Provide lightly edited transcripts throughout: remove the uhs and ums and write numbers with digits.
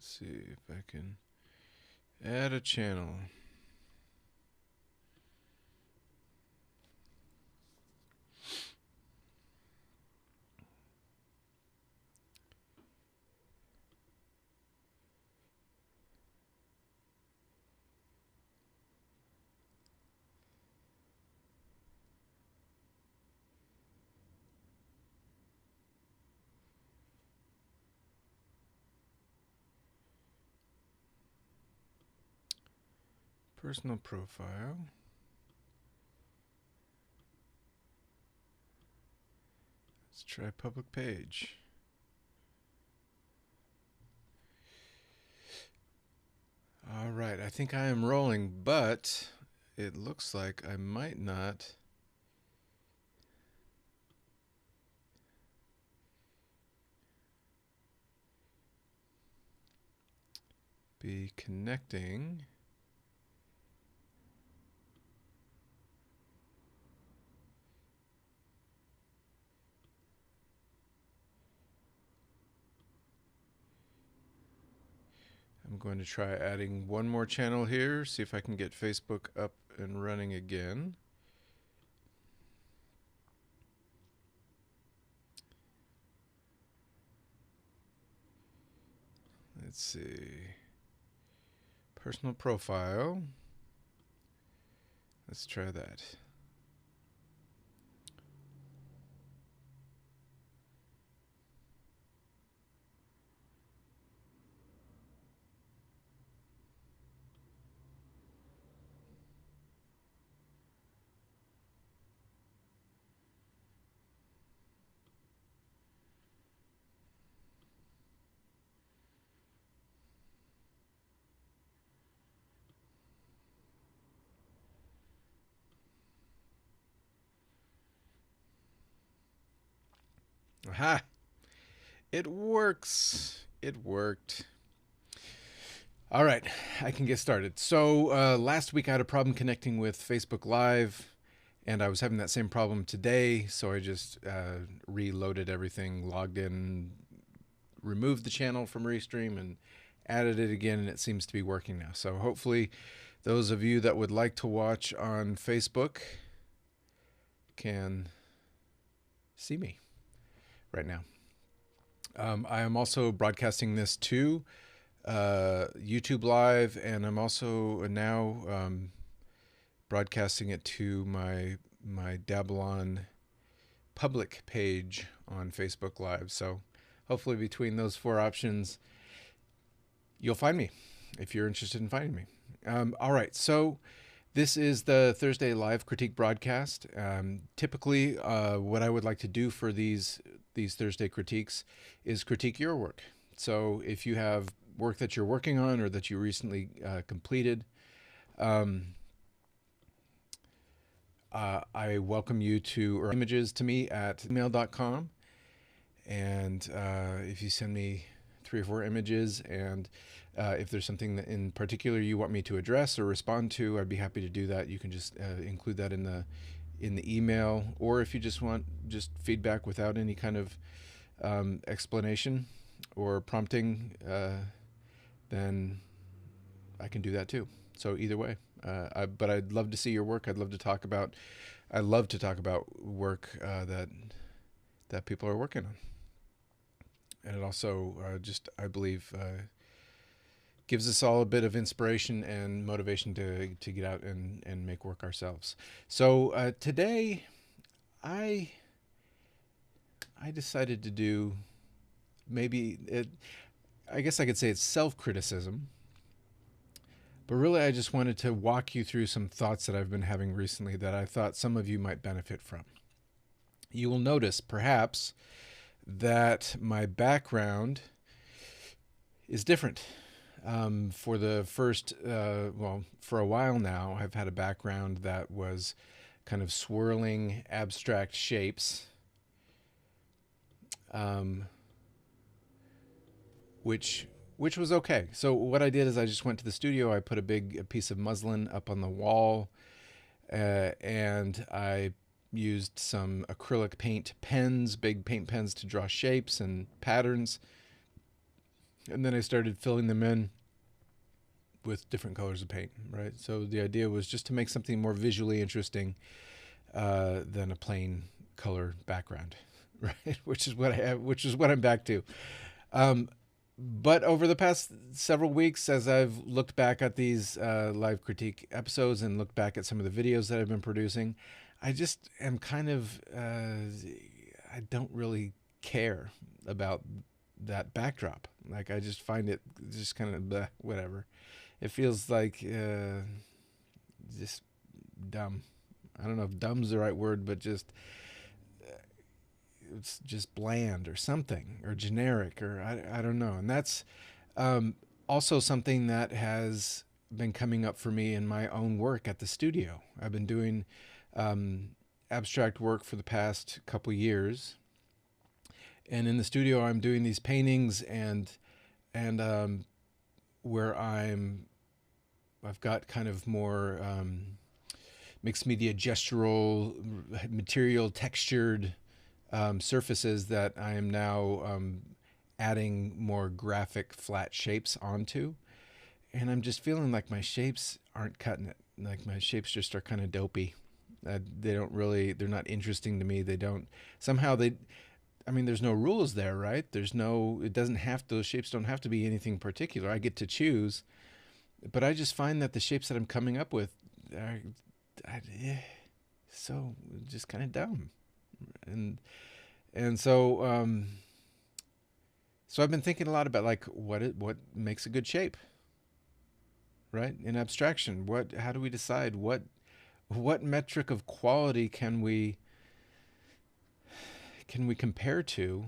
Let's see if I can add a channel. Personal profile. Let's try public page. All right, I think I am rolling, but it looks like I might not be connecting. I'm going to try adding one more channel here, see if I can get Facebook up and running again. Let's see. Personal profile. Let's try that. Aha! It works. It worked. All right, I can get started. So last week I had a problem connecting with Facebook Live, and I was having that same problem today. So I just reloaded everything, logged in, removed the channel from Restream, and added it again, and it seems to be working now. So hopefully those of you that would like to watch on Facebook can see me right now. I am also broadcasting this to YouTube Live, and I'm also now broadcasting it to my Dablon public page on Facebook Live. So hopefully between those four options, you'll find me if you're interested in finding me. All right, so this is the Thursday live critique broadcast. Typically, what I would like to do for these Thursday critiques is critique your work. So if you have work that you're working on or that you recently completed, I welcome you to images to me at email.com. And if you send me 3 or 4 images, and if there's something that in particular you want me to address or respond to, I'd be happy to do that. You can just include that in the email, or if you just want just feedback without any kind of explanation or prompting, then I can do that too. So either way, but I'd love to see your work. I love to talk about work that people are working on. And it also I believe, gives us all a bit of inspiration and motivation to get out and make work ourselves. So today, I decided to do I guess I could say it's self-criticism, but really I just wanted to walk you through some thoughts that I've been having recently that I thought some of you might benefit from. You will notice, perhaps, that my background is different. For the first, for a while now, I've had a background that was kind of swirling abstract shapes, which was okay. So what I did is I just went to the studio, I put a piece of muslin up on the wall, and I used some acrylic paint pens, big paint pens, to draw shapes and patterns. And then I started filling them in with different colors of paint, right? So the idea was just to make something more visually interesting than a plain color background, right? Which is what I have, which is what I'm back to. Um, but over the past several weeks, as I've looked back at these live critique episodes and looked back at some of the videos that I've been producing, I just am kind of, I don't really care about that backdrop. Like, I just find it just kind of bleh, whatever. It feels like just dumb. I don't know if dumb's the right word, but just it's just bland or something or generic or I don't know. And that's also something that has been coming up for me in my own work at the studio. I've been doing abstract work for the past couple years, and in the studio I'm doing these paintings and where I've got kind of more mixed media, gestural, material, textured surfaces that I am now adding more graphic flat shapes onto. And I'm just feeling like my shapes aren't cutting it. Like my shapes just are kind of dopey. They don't really, they're not interesting to me. They don't, somehow they, I mean, there's no rules there, right? There's no, it doesn't have, those shapes don't have to be anything particular. I get to choose. But I just find that the shapes that I'm coming up with are so just kind of dumb, and so I've been thinking a lot about like what makes a good shape, right? In abstraction, how do we decide what metric of quality can we compare to?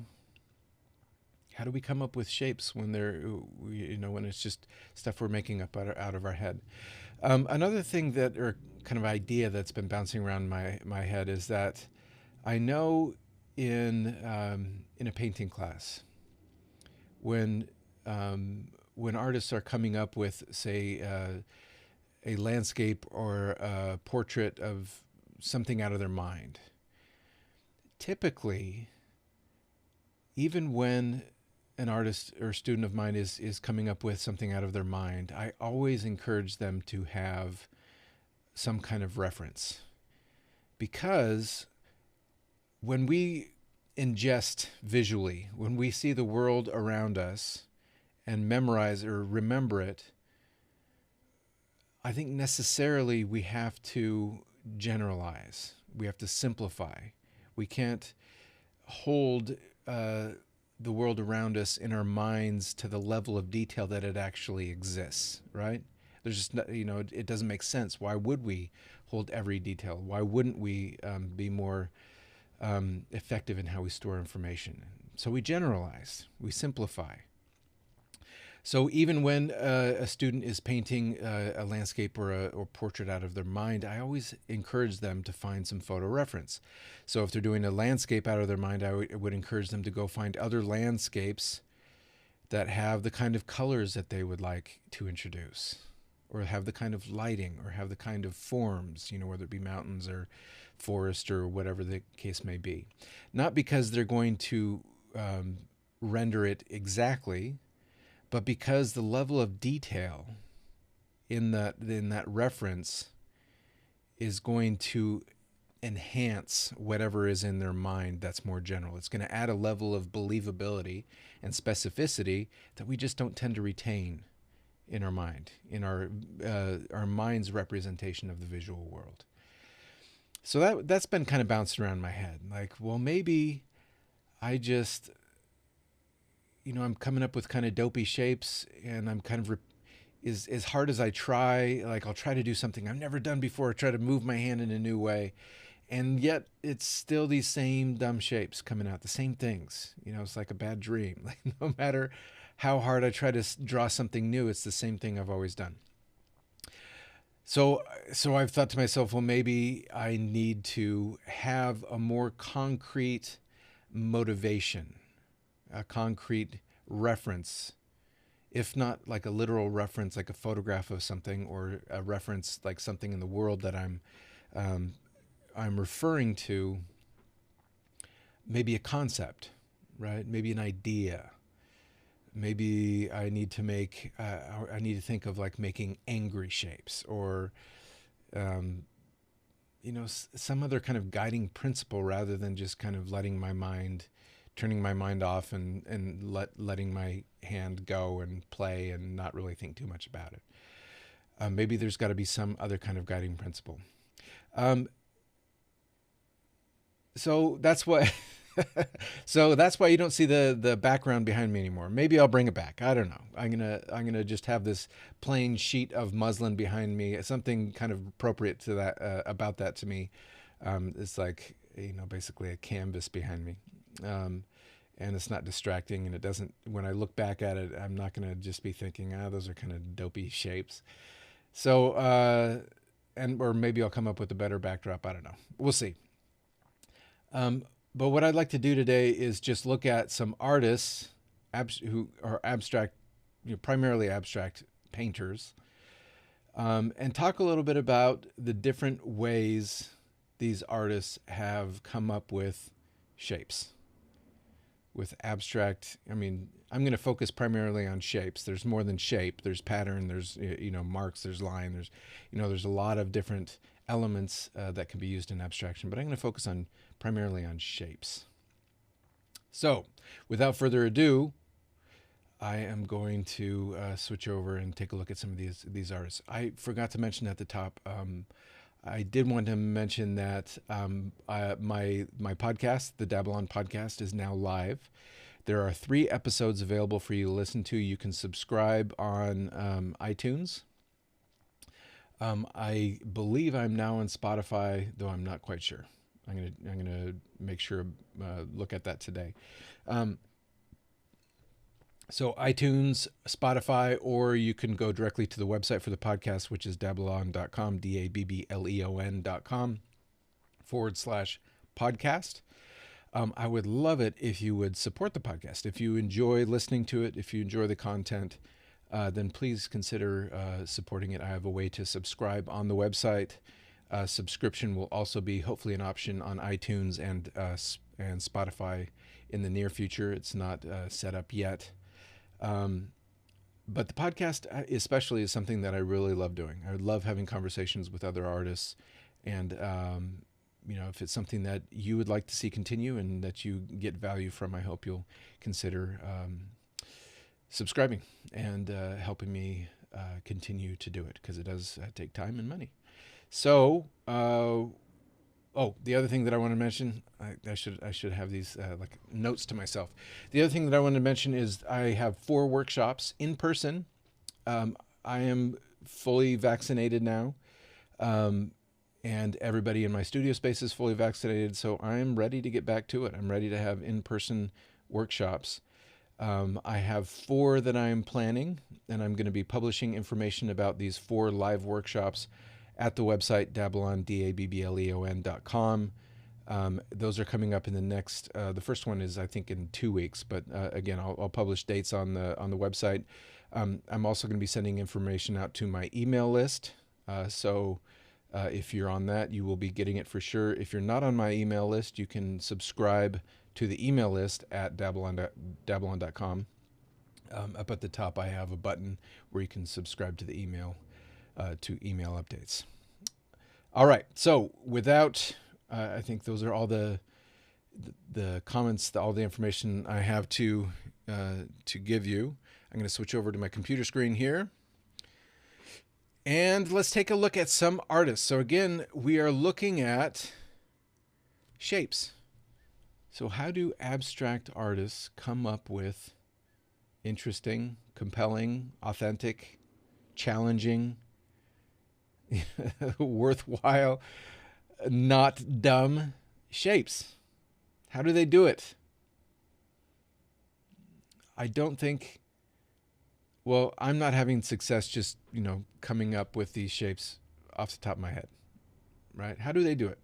How do we come up with shapes when when it's just stuff we're making up out of our head? Another thing or kind of idea that's been bouncing around my head is that I know in a painting class when artists are coming up with, say, a landscape or a portrait of something out of their mind, typically, even when an artist or student of mine is coming up with something out of their mind, I always encourage them to have some kind of reference. Because when we ingest visually, when we see the world around us and memorize or remember it, I think necessarily we have to generalize. We have to simplify. We can't hold the world around us in our minds to the level of detail that it actually exists, right? There's just, it doesn't make sense. Why would we hold every detail? Why wouldn't we be more effective in how we store information? So we generalize, we simplify. So even when a student is painting a landscape or portrait out of their mind, I always encourage them to find some photo reference. So if they're doing a landscape out of their mind, I would encourage them to go find other landscapes that have the kind of colors that they would like to introduce, or have the kind of lighting, or have the kind of forms, whether it be mountains or forest or whatever the case may be. Not because they're going to render it exactly, but because the level of detail in that reference is going to enhance whatever is in their mind that's more general. It's going to add a level of believability and specificity that we just don't tend to retain in our mind, in our mind's representation of the visual world. So that's been kind of bouncing around my head. Like, well, maybe I just, I'm coming up with kind of dopey shapes, and I'm kind of as hard as I try, like I'll try to do something I've never done before, try to move my hand in a new way, and yet it's still these same dumb shapes coming out, the same things. It's like a bad dream. Like, no matter how hard I try to draw something new, it's the same thing I've always done. So I've thought to myself, well, maybe I need to have a more concrete motivation, a concrete reference, if not like a literal reference, like a photograph of something, or a reference like something in the world that I'm referring to, maybe a concept, right? Maybe an idea, maybe I need to make, I need to think of like making angry shapes, or, um, some other kind of guiding principle, rather than just kind of turning my mind off, and letting my hand go and play and not really think too much about it. Maybe there's got to be some other kind of guiding principle. Um, so that's what. So that's why you don't see the background behind me anymore. Maybe I'll bring it back. I don't know. I'm gonna just have this plain sheet of muslin behind me. Something kind of appropriate to that, about that to me. It's like, basically a canvas behind me, and it's not distracting. And it doesn't. When I look back at it, I'm not gonna just be thinking, those are kind of dopey shapes. So, or maybe I'll come up with a better backdrop. I don't know. We'll see. But what I'd like to do today is just look at some artists who are abstract, primarily abstract painters, and talk a little bit about the different ways these artists have come up with shapes. With abstract, I'm going to focus primarily on shapes. There's more than shape. There's pattern. There's marks. There's line. There's a lot of different elements that can be used in abstraction. But I'm going to focus primarily on shapes. So, without further ado, I am going to switch over and take a look at some of these artists. I forgot to mention at the top. I did want to mention that my podcast, the Dabble podcast, is now live. There are 3 episodes available for you to listen to. You can subscribe on iTunes. I believe I'm now on Spotify, though I'm not quite sure. I'm gonna make sure, look at that today. So iTunes, Spotify, or you can go directly to the website for the podcast, which is dabbleon.com, dabbleon.com/podcast. I would love it if you would support the podcast. If you enjoy listening to it, if you enjoy the content, then please consider supporting it. I have a way to subscribe on the website. Subscription will also be hopefully an option on iTunes and Spotify in the near future. It's not set up yet. But the podcast especially is something that I really love doing. I love having conversations with other artists, and if it's something that you would like to see continue and that you get value from, I hope you'll consider subscribing and helping me continue to do it, because it does take time and money. So, the other thing that I want to mention, I should have these like notes to myself. The other thing that I want to mention is I have 4 workshops in person. I am fully vaccinated now, and everybody in my studio space is fully vaccinated. So I'm ready to get back to it. I'm ready to have in-person workshops. I have 4 that I am planning, and I'm going to be publishing information about these 4 live workshops at the website dabbleon, dabbleon.com. Those are coming up in the next. The first one is, I think, in 2 weeks. But again, I'll publish dates on the website. I'm also going to be sending information out to my email list. So if you're on that, you will be getting it for sure. If you're not on my email list, you can subscribe to the email list at dabbleon.com. Up at the top, I have a button where you can subscribe to the email. To email updates. All right. So without, I think those are all the comments, all the information I have to give you. I'm going to switch over to my computer screen here, and let's take a look at some artists. So again, we are looking at shapes. So how do abstract artists come up with interesting, compelling, authentic, challenging, worthwhile, not dumb shapes? How do they do it? I don't think, I'm not having success just, coming up with these shapes off the top of my head, right? How do they do it?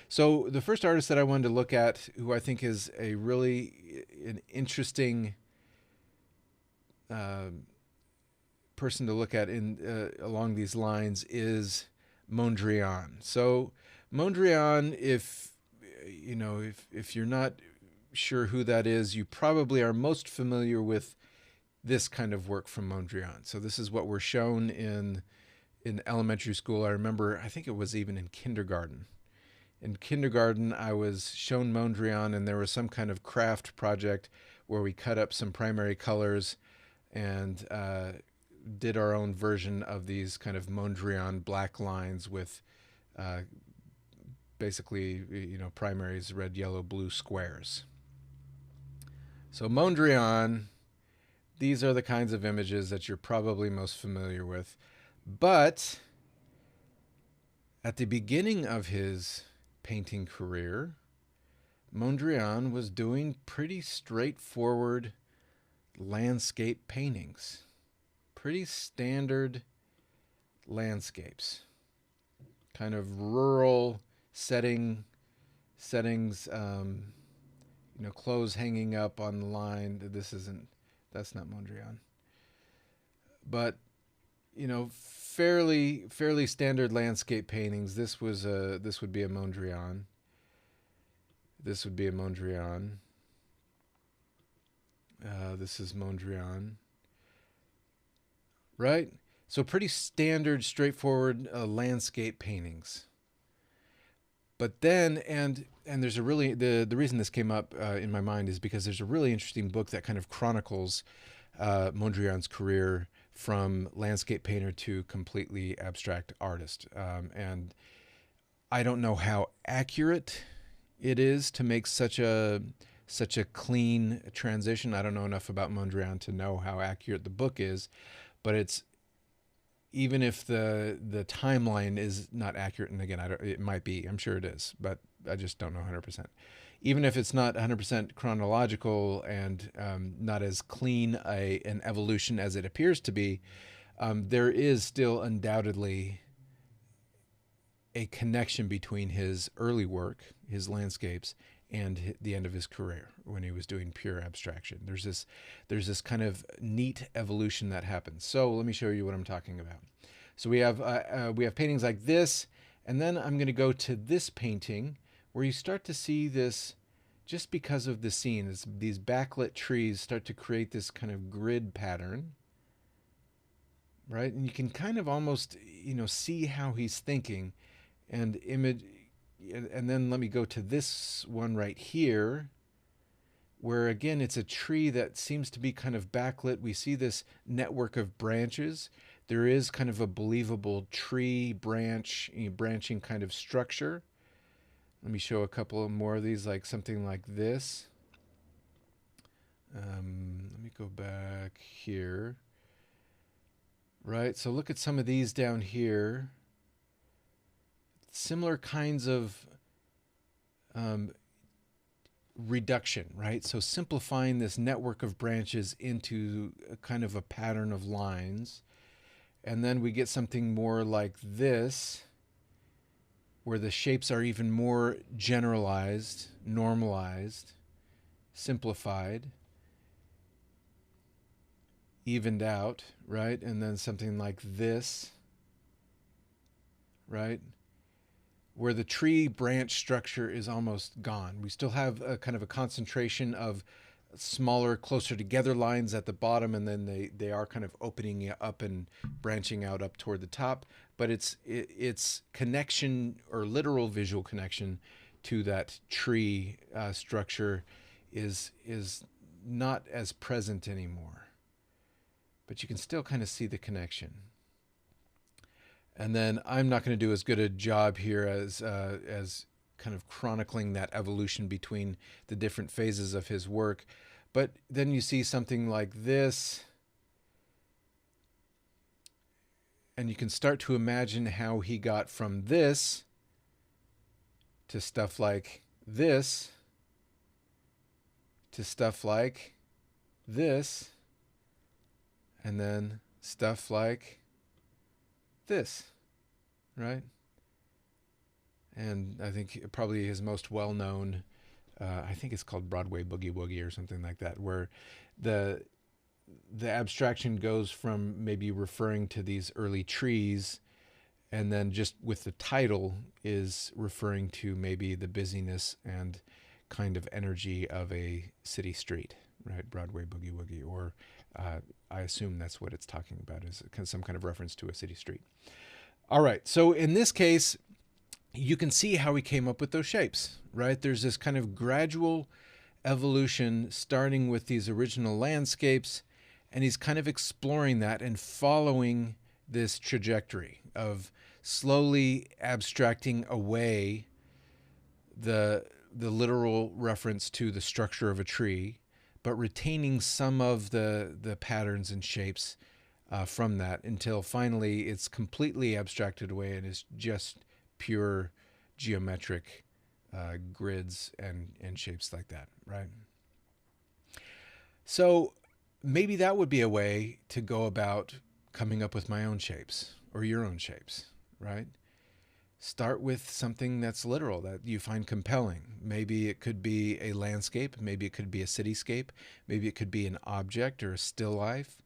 So the first artist that I wanted to look at, who I think is an interesting person to look at along these lines, is Mondrian. So Mondrian, if you're not sure who that is, you probably are most familiar with this kind of work from Mondrian. So this is what we're shown in elementary school. I remember, I think it was even in kindergarten. In kindergarten, I was shown Mondrian, and there was some kind of craft project where we cut up some primary colors and did our own version of these kind of Mondrian black lines with basically, primaries, red, yellow, blue squares. So Mondrian, these are the kinds of images that you're probably most familiar with. But at the beginning of his painting career, Mondrian was doing pretty straightforward landscape paintings. Pretty standard landscapes. Kind of rural settings, clothes hanging up on the line. That's not Mondrian. But, fairly standard landscape paintings. This would be a Mondrian. This would be a Mondrian. This is Mondrian. Right? So pretty standard, straightforward landscape paintings. But then, and there's a really, the reason this came up in my mind is because there's a really interesting book that kind of chronicles Mondrian's career from landscape painter to completely abstract artist. And I don't know how accurate it is to make such a clean transition. I don't know enough about Mondrian to know how accurate the book is, but it's, even if the timeline is not accurate, and again, it might be, I'm sure it is, but I just don't know 100%. Even if it's not 100% chronological and not as clean an evolution as it appears to be, there is still undoubtedly a connection between his early work, his landscapes, and the end of his career when he was doing pure abstraction. There's this kind of neat evolution that happens. So let me show you what I'm talking about. So we have paintings like this, and then I'm going to go to this painting where you start to see this, just because of the scene, these backlit trees start to create this kind of grid pattern, right? And you can kind of almost, see how he's thinking, and image. And then let me go to this one right here, where again, it's a tree that seems to be kind of backlit. We see this network of branches. There is kind of a believable tree branching kind of structure. Let me show a couple more of these, like something like this. Let me go back here. Right, so look at some of these down here. Similar kinds of reduction, right? So simplifying this network of branches into a kind of a pattern of lines. And then we get something more like this, where the shapes are even more generalized, normalized, simplified, evened out, right? And then something like this, right? Where the tree branch structure is almost gone. We still have a kind of a concentration of smaller, closer together lines at the bottom, and then they are kind of opening up and branching out up toward the top. But it's connection, or literal visual connection, to that tree structure is not as present anymore. But you can still kind of see the connection. And then I'm not going to do as good a job here as kind of chronicling that evolution between the different phases of his work. But then you see something like this, and you can start to imagine how he got from this to stuff like this to stuff like this, and then stuff like this, right? And I think probably his most well-known, I think it's called Broadway Boogie Woogie or something like that, where the abstraction goes from maybe referring to these early trees, and then just with the title is referring to maybe the busyness and kind of energy of a city street, right? Broadway Boogie Woogie, or I assume that's what it's talking about, is some kind of reference to a city street. All right. So in this case, you can see how he came up with those shapes, right? There's this kind of gradual evolution starting with these original landscapes, and he's kind of exploring that and following this trajectory of slowly abstracting away the literal reference to the structure of a tree, but retaining some of the patterns and shapes from that, until finally it's completely abstracted away and is just pure geometric grids and shapes like that, right? So maybe that would be a way to go about coming up with my own shapes or your own shapes, right? Start with something that's literal, that you find compelling. Maybe it could be a landscape. Maybe it could be a cityscape. Maybe it could be an object or a still life.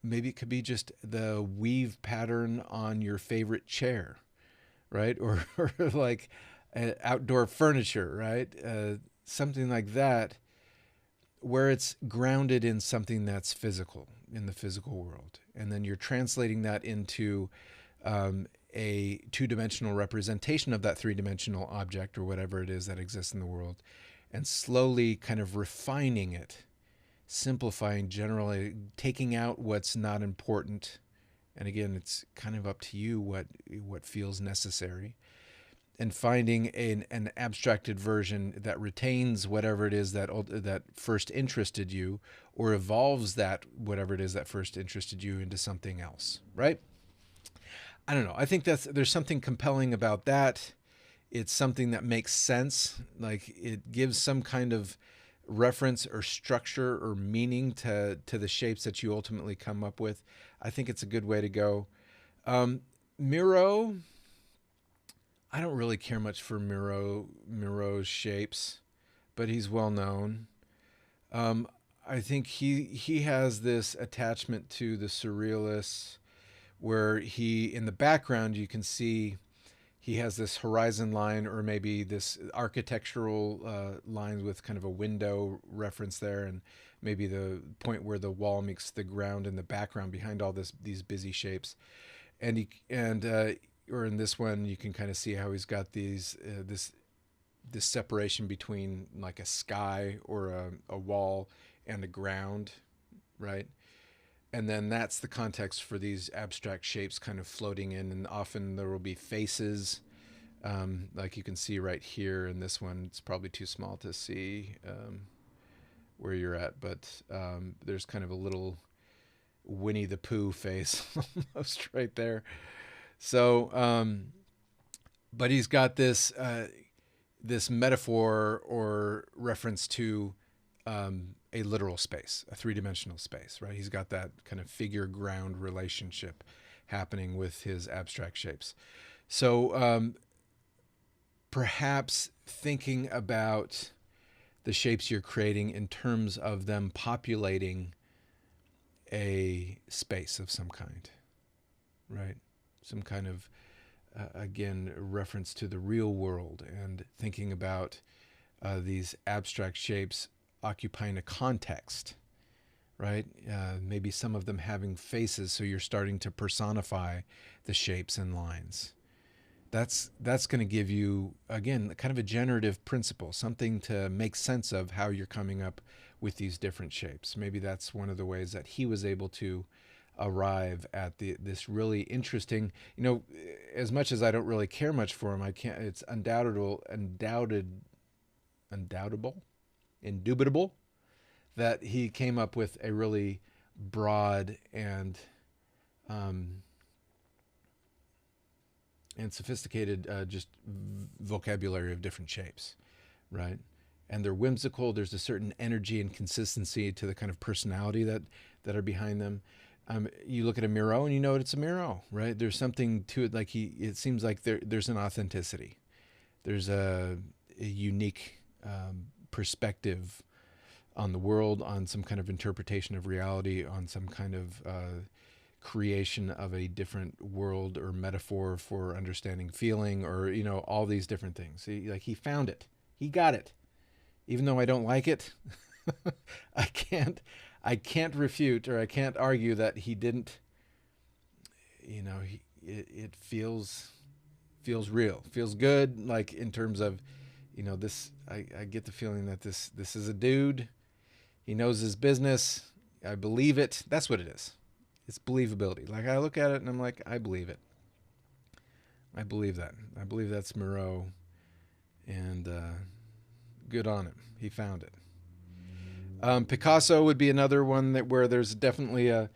Maybe it could be just the weave pattern on your favorite chair, right? Or like outdoor furniture, right? Something like that, where it's grounded in something that's physical, in the physical world. And then you're translating that into a two-dimensional representation of that three-dimensional object or whatever it is that exists in the world, and slowly kind of refining it, simplifying, generally taking out what's not important. And again, it's kind of up to you what feels necessary, and finding an abstracted version that retains whatever it is that first interested you, or evolves that whatever it is that first interested you into something else, right? I don't know. I think there's something compelling about that. It's something that makes sense. Like, it gives some kind of reference or structure or meaning to the shapes that you ultimately come up with. I think it's a good way to go. Miro, I don't really care much for Miro's shapes, but he's well known. I think he has this attachment to the surrealists, where in the background, you can see he has this horizon line, or maybe this architectural lines with kind of a window reference there, and maybe the point where the wall meets the ground in the background behind all these busy shapes. Or in this one, you can kind of see how he's got this separation between like a sky or a wall and a ground, right? And then that's the context for these abstract shapes kind of floating in. And often there will be faces, like you can see right here in this one. It's probably too small to see where you're at, but there's kind of a little Winnie the Pooh face almost right there. So, but he's got this metaphor or reference to a literal space, a three-dimensional space, right? He's got that kind of figure-ground relationship happening with his abstract shapes. So perhaps thinking about the shapes you're creating in terms of them populating a space of some kind, right? Some kind of, again, reference to the real world, and thinking about these abstract shapes occupying a context, right? Maybe some of them having faces, so you're starting to personify the shapes and lines. That's going to give you, again, kind of a generative principle, something to make sense of how you're coming up with these different shapes. Maybe that's one of the ways that he was able to arrive at this really interesting, as much as I don't really care much for him, it's indubitable that he came up with a really broad and sophisticated just vocabulary of different shapes, right? And they're whimsical. There's a certain energy and consistency to the kind of personality that are behind them. You look at a Miro and you know it's a Miro, right? There's something to it. Like it seems like there's an authenticity. There's a unique perspective on the world, on some kind of interpretation of reality, on some kind of creation of a different world or metaphor for understanding feeling, or all these different things. He found it. He got it. Even though I don't like it, I I can't refute or I can't argue that he didn't. It feels real, feels good. Like in terms of, this. I get the feeling that this is a dude. He knows his business. I believe it. That's what it is. It's believability. Like I look at it and I'm like, I believe it. I believe that. I believe that's Moreau, and good on him. He found it. Picasso would be another one that where there's definitely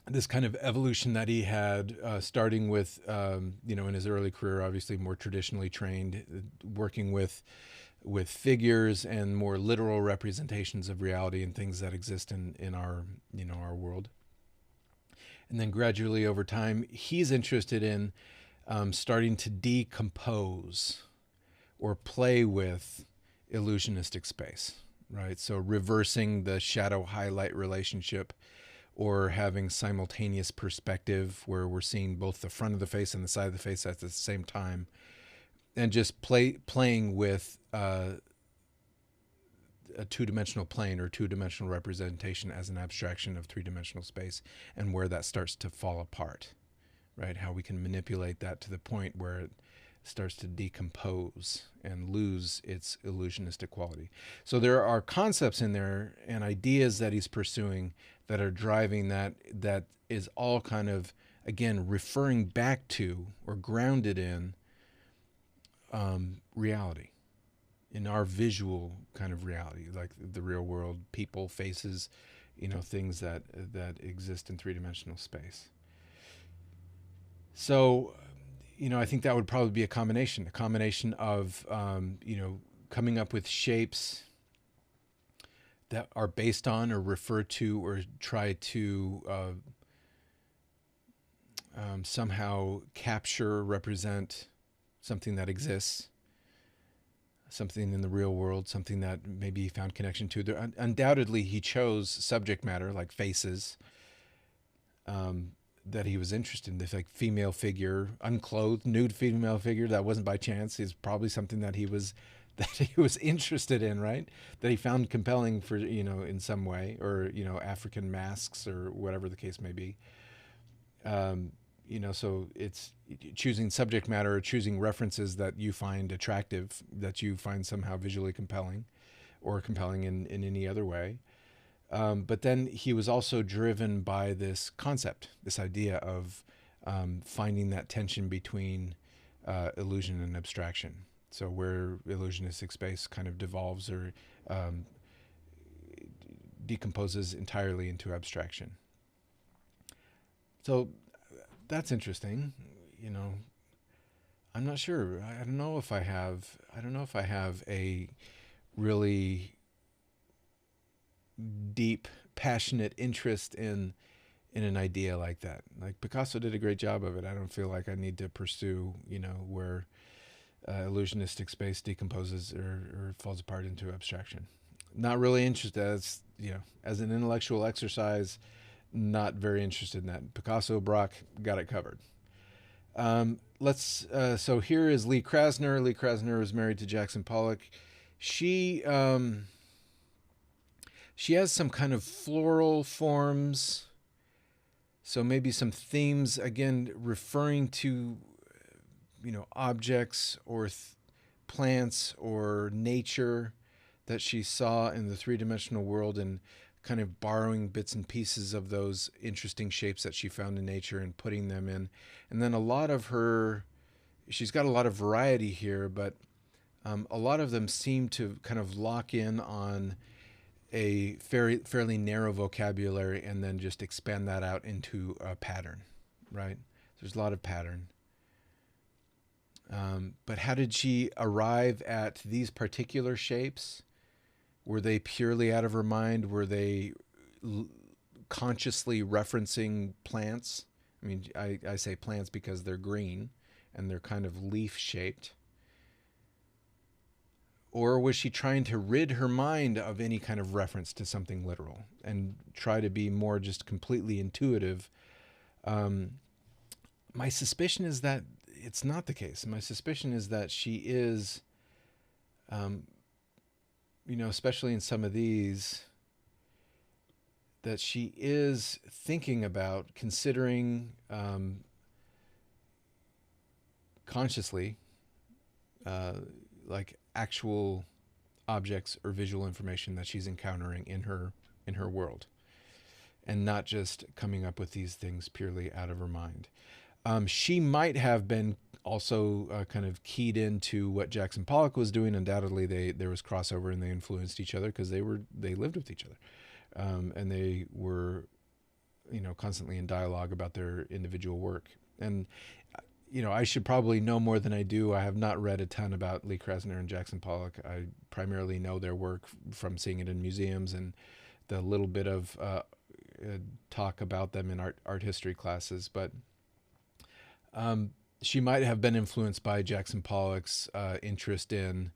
this kind of evolution that he had, starting with in his early career, obviously more traditionally trained, working with figures and more literal representations of reality and things that exist in our our world. And then gradually over time, he's interested in starting to decompose or play with illusionistic space, right? So reversing the shadow highlight relationship, or having simultaneous perspective where we're seeing both the front of the face and the side of the face at the same time, and just playing with a two-dimensional plane or two-dimensional representation as an abstraction of three-dimensional space, and where that starts to fall apart, right? How we can manipulate that to the point where it starts to decompose and lose its illusionistic quality. So there are concepts in there and ideas that he's pursuing that are driving that is all kind of, again, referring back to or grounded in reality, in our visual kind of reality, like the real world, people, faces, things that exist in three-dimensional space. So, I think that would probably be a combination of, coming up with shapes that are based on or refer to or try to somehow capture, represent something that exists, something in the real world, something that maybe he found connection to. There, undoubtedly, he chose subject matter like faces, that he was interested in. This like female figure, unclothed, nude female figure. That wasn't by chance. It's probably something that he was interested in, right? That he found compelling for, in some way, or, African masks or whatever the case may be. So it's choosing subject matter or choosing references that you find attractive, that you find somehow visually compelling, or compelling in any other way. But then he was also driven by this concept, this idea of finding that tension between illusion and abstraction. So where illusionistic space kind of devolves or decomposes entirely into abstraction. So that's interesting. I'm not sure. I don't know if I have a really deep, passionate interest in an idea like that. Like Picasso did a great job of it. I don't feel like I need to pursue, where illusionistic space decomposes or falls apart into abstraction. Not really interested as an intellectual exercise. Not very interested in that. Picasso, Brock got it covered. So here is Lee Krasner. Lee Krasner was married to Jackson Pollock. She has some kind of floral forms. So maybe some themes, again, referring to, objects or plants or nature that she saw in the three-dimensional world, and kind of borrowing bits and pieces of those interesting shapes that she found in nature and putting them in. And then she's got a lot of variety here, but a lot of them seem to kind of lock in on a fairly narrow vocabulary and then just expand that out into a pattern, right? There's a lot of pattern. But how did she arrive at these particular shapes? Were they purely out of her mind? Were they consciously referencing plants? I mean, I say plants because they're green and they're kind of leaf shaped. Or was she trying to rid her mind of any kind of reference to something literal and try to be more just completely intuitive? My suspicion is that it's not the case. My suspicion is that she is, especially in some of these, that she is thinking about, considering consciously, like actual objects or visual information that she's encountering in her world, and not just coming up with these things purely out of her mind. She might have been also kind of keyed into what Jackson Pollock was doing. Undoubtedly, there was crossover, and they influenced each other because they lived with each other, and they were, constantly in dialogue about their individual work. And I should probably know more than I do. I have not read a ton about Lee Krasner and Jackson Pollock. I primarily know their work from seeing it in museums and the little bit of talk about them in art history classes. But she might have been influenced by Jackson Pollock's interest in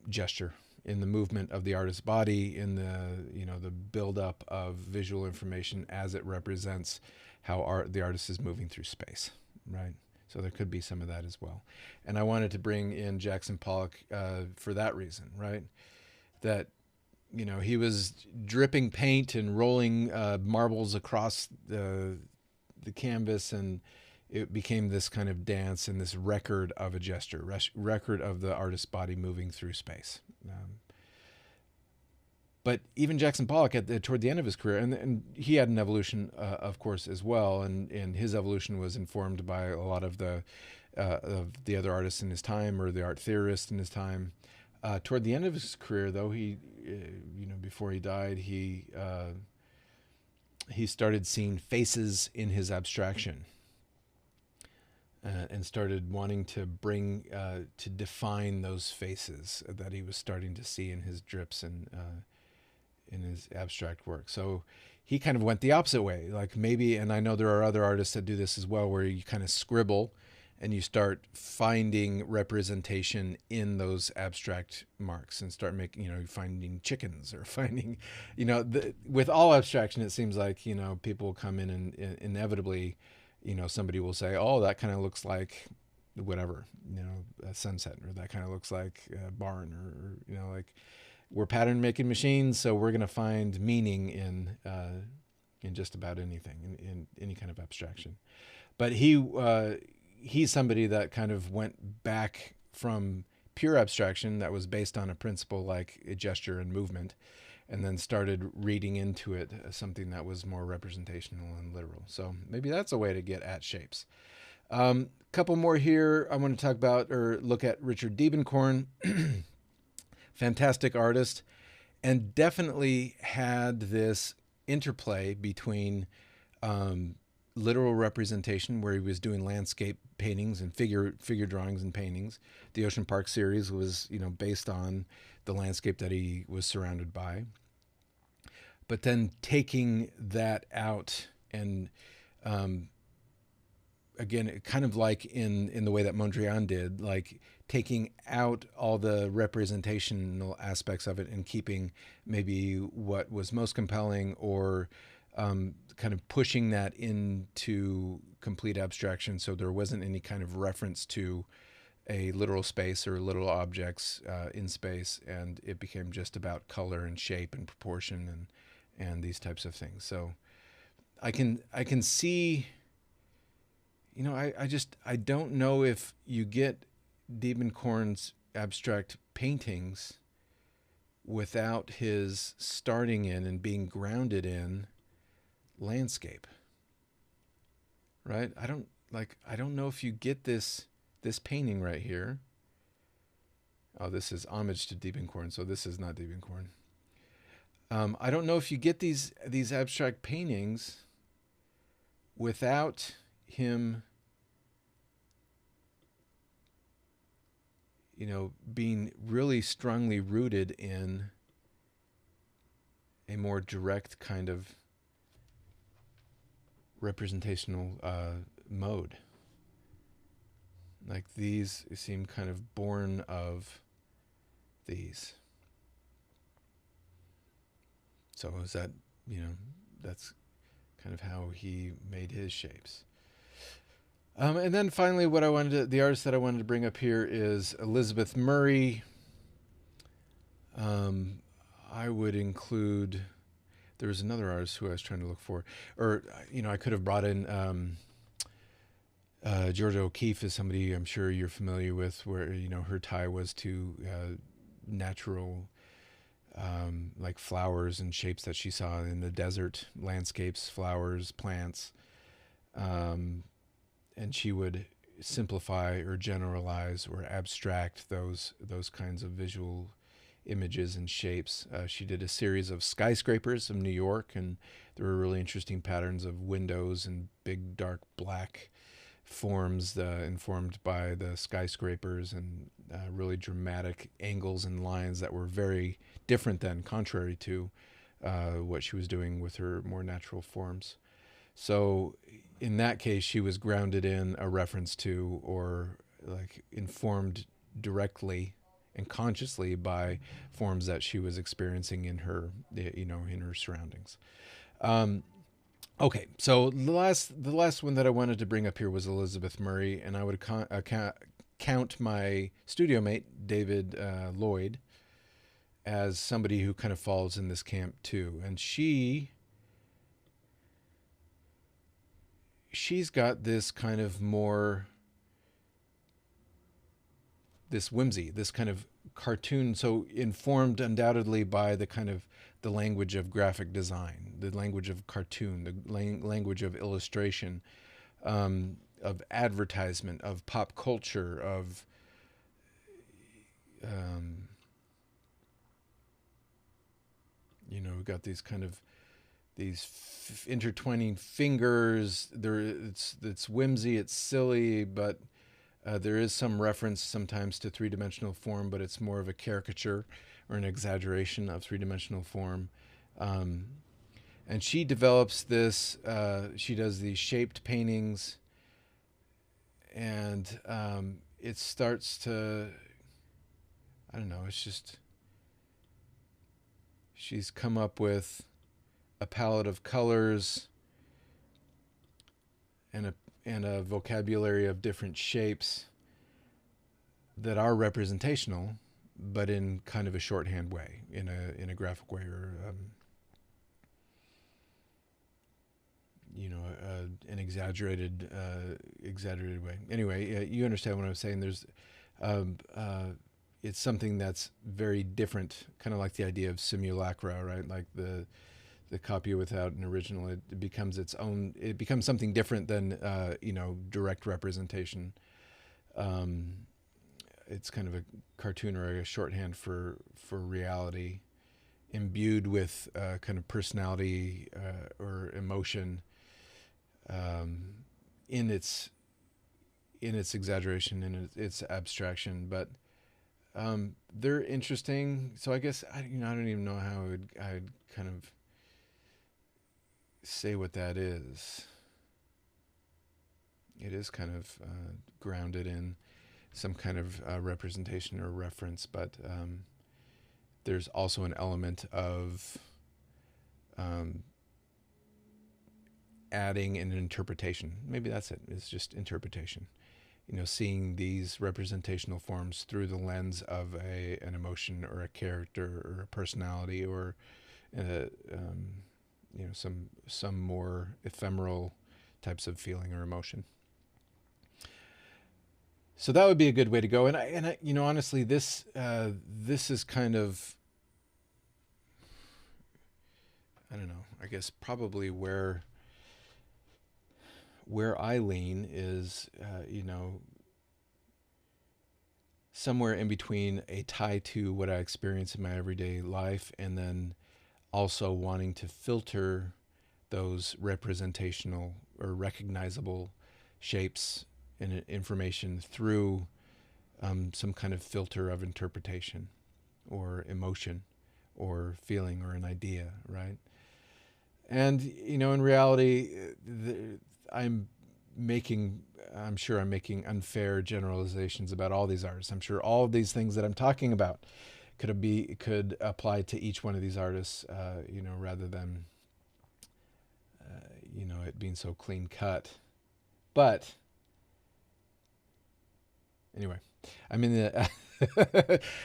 gesture, in the movement of the artist's body, in the buildup of visual information as it represents how the artist is moving through space, right? So there could be some of that as well. And I wanted to bring in Jackson Pollock for that reason, right? That he was dripping paint and rolling marbles across the canvas, and it became this kind of dance and this record of a gesture, record of the artist's body moving through space. But even Jackson Pollock toward the end of his career, and he had an evolution, of course, as well, and his evolution was informed by a lot of the other artists in his time, or the art theorists in his time. Toward the end of his career, though, he, before he died, he started seeing faces in his abstraction, and started wanting to to define those faces that he was starting to see in his drips and in his abstract work. So he kind of went the opposite way. Like maybe, and I know there are other artists that do this as well, where you kind of scribble and you start finding representation in those abstract marks, and start making, finding chickens, or finding, with all abstraction, it seems like, people come in and inevitably, somebody will say, oh, that kind of looks like whatever, a sunset, or that kind of looks like a barn, or like, we're pattern making machines, so we're going to find meaning in just about anything, in any kind of abstraction. But he's somebody that kind of went back from pure abstraction that was based on a principle like a gesture and movement, and then started reading into it something that was more representational and literal. So maybe that's a way to get at shapes. Couple more here. I want to talk about, or look at, Richard Diebenkorn. Fantastic artist, and definitely had this interplay between literal representation, where he was doing landscape paintings and figure drawings and paintings. The Ocean Park series was, based on the landscape that he was surrounded by. But then taking that out, and again, kind of like in the way that Mondrian did, like taking out all the representational aspects of it and keeping maybe what was most compelling, or kind of pushing that into complete abstraction, so there wasn't any kind of reference to a literal space or literal objects in space, and it became just about color and shape and proportion and these types of things. So I can see, I don't know if you get Diebenkorn's abstract paintings without his starting in and being grounded in landscape, right? I don't know if you get this painting right here. Oh, this is homage to Diebenkorn, so this is not Diebenkorn. I don't know if you get these abstract paintings without him, being really strongly rooted in a more direct kind of representational mode. Like, these seem kind of born of these. So is that, that's kind of how he made his shapes. And then finally, the artist that I wanted to bring up here is Elizabeth Murray. I would include, there was another artist who I was trying to look for, or I could have brought in Georgia O'Keeffe is somebody I'm sure you're familiar with, where her tie was to natural, like flowers and shapes that she saw in the desert, landscapes, flowers, plants, and she would simplify or generalize or abstract those kinds of visual images and shapes. She did a series of skyscrapers of New York, and there were really interesting patterns of windows and big dark black forms informed by the skyscrapers, and really dramatic angles and lines that were very different than contrary to what she was doing with her more natural forms. So in that case, she was grounded in a reference to, or like informed directly and consciously by forms that she was experiencing in her, in her surroundings. Okay, so the last one that I wanted to bring up here was Elizabeth Murray, and I would count my studio mate David Lloyd as somebody who kind of falls in this camp too. And she's got this kind of more, this whimsy, this kind of cartoon, so informed undoubtedly by the kind of the language of graphic design, the language of cartoon, the language of illustration, of advertisement, of pop culture, of we've got these kind of intertwining fingers. It's whimsy, it's silly, but there is some reference sometimes to three-dimensional form, but it's more of a caricature or an exaggeration of three-dimensional form. And she develops this, she does these shaped paintings, and it starts to, I don't know, it's just, she's come up with a palette of colors and a vocabulary of different shapes that are representational, but in kind of a shorthand way, in a graphic way, or an exaggerated way. Anyway, you understand what I'm saying. There's it's something that's very different, kind of like the idea of simulacra, right? Like the copy without an original. It becomes its own. It becomes something different than direct representation. It's kind of a cartoon or a shorthand for reality, imbued with kind of personality or emotion in its exaggeration and its abstraction. But they're interesting. So I guess I don't even know how I'd kind of say what that is. It is kind of grounded in some kind of representation or reference, but there's also an element of adding an interpretation. Maybe that's it. It's just interpretation. Seeing these representational forms through the lens of an emotion or a character or a personality or some more ephemeral types of feeling or emotion. So that would be a good way to go. And I honestly, this is kind of, I don't know, I guess probably where I lean is, somewhere in between a tie to what I experience in my everyday life, and then also wanting to filter those representational or recognizable shapes and information through some kind of filter of interpretation or emotion or feeling or an idea, right? And, in reality, I'm sure I'm making unfair generalizations about all these artists. I'm sure all of these things that I'm talking about could apply to each one of these artists, rather than, it being so clean cut. But anyway, I'm in the,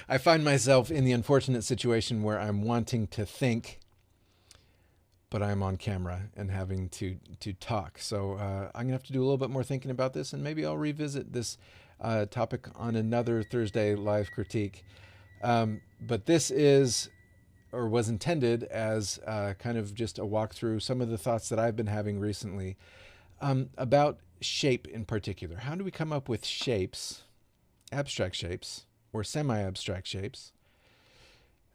I find myself in the unfortunate situation where I'm wanting to think but I'm on camera and having to talk. So I'm gonna have to do a little bit more thinking about this, and maybe I'll revisit this topic on another Thursday live critique. But this is, or was intended as kind of just a walkthrough, some of the thoughts that I've been having recently about shape in particular. How do we come up with shapes, abstract shapes, or semi-abstract shapes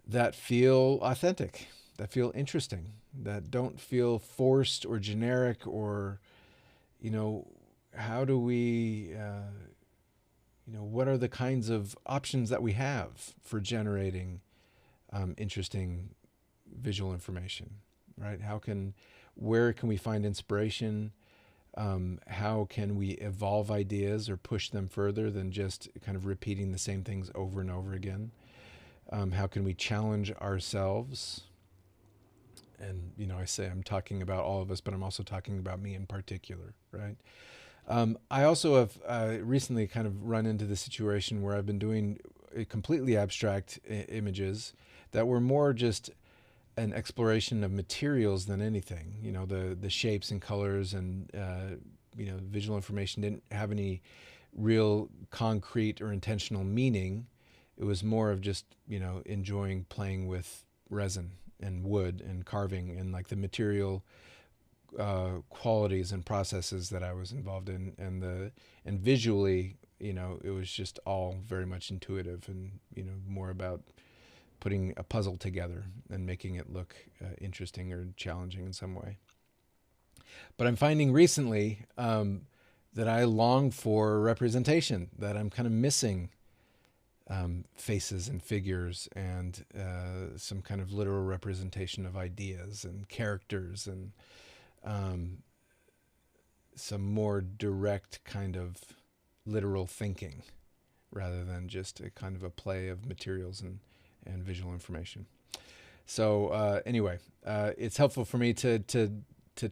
that feel authentic, that feel interesting, that don't feel forced or generic, or, how do we, what are the kinds of options that we have for generating interesting visual information, right? Where can we find inspiration? How can we evolve ideas or push them further than just kind of repeating the same things over and over again? How can we challenge ourselves? And, I say I'm talking about all of us, but I'm also talking about me in particular, right? I also have recently kind of run into the situation where I've been doing completely abstract images that were more just an exploration of materials than anything. The shapes and colors and visual information didn't have any real concrete or intentional meaning. It was more of just enjoying playing with resin and wood and carving and like the material qualities and processes that I was involved in, and visually, it was just all very much intuitive and more about putting a puzzle together and making it look interesting or challenging in some way. But I'm finding recently that I long for representation, that I'm kind of missing faces and figures and some kind of literal representation of ideas and characters and some more direct kind of literal thinking rather than just a kind of a play of materials and visual information. So anyway, it's helpful for me to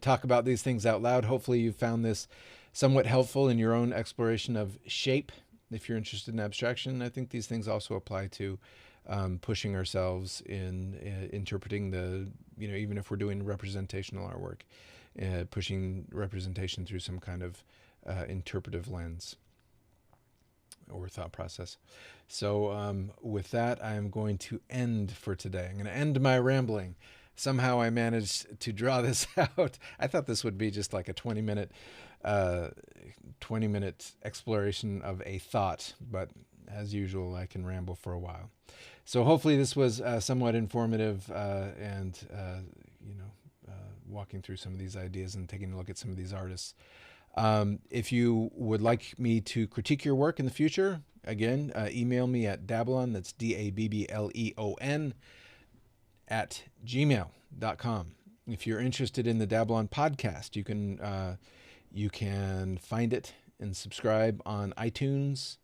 talk about these things out loud. Hopefully you found this somewhat helpful in your own exploration of shape. If you're interested in abstraction, I think these things also apply to pushing ourselves in interpreting even if we're doing representational artwork, pushing representation through some kind of interpretive lens or thought process. So with that, I'm going to end for today. I'm going to end my rambling. Somehow I managed to draw this out. I thought this would be just like a 20-minute exploration of a thought, but as usual, I can ramble for a while. So hopefully this was somewhat informative and walking through some of these ideas and taking a look at some of these artists. If you would like me to critique your work in the future, again, email me at Dabbleon, that's DABBLEON, at gmail.com. If you're interested in the Dabbleon podcast, you can find it and subscribe on iTunes,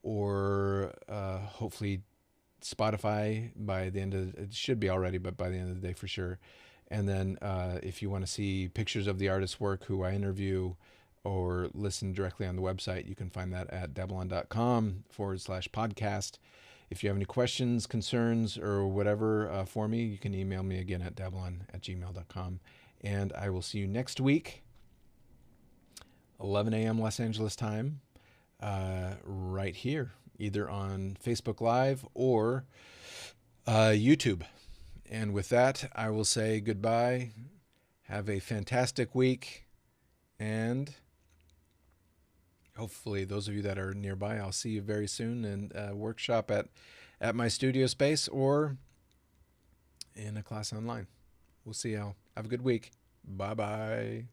or hopefully Spotify by the end of it should be already, but by the end of the day for sure. And then if you want to see pictures of the artist's work who I interview or listen directly on the website, you can find that at dabbleon.com/podcast. If you have any questions, concerns, or whatever for me, you can email me again at dabbleon@gmail.com. And I will see you next week, 11 a.m. Los Angeles time, right here, either on Facebook Live or YouTube. And with that, I will say goodbye. Have a fantastic week. And hopefully those of you that are nearby, I'll see you very soon in a workshop at my studio space or in a class online. We'll see y'all. Have a good week. Bye-bye.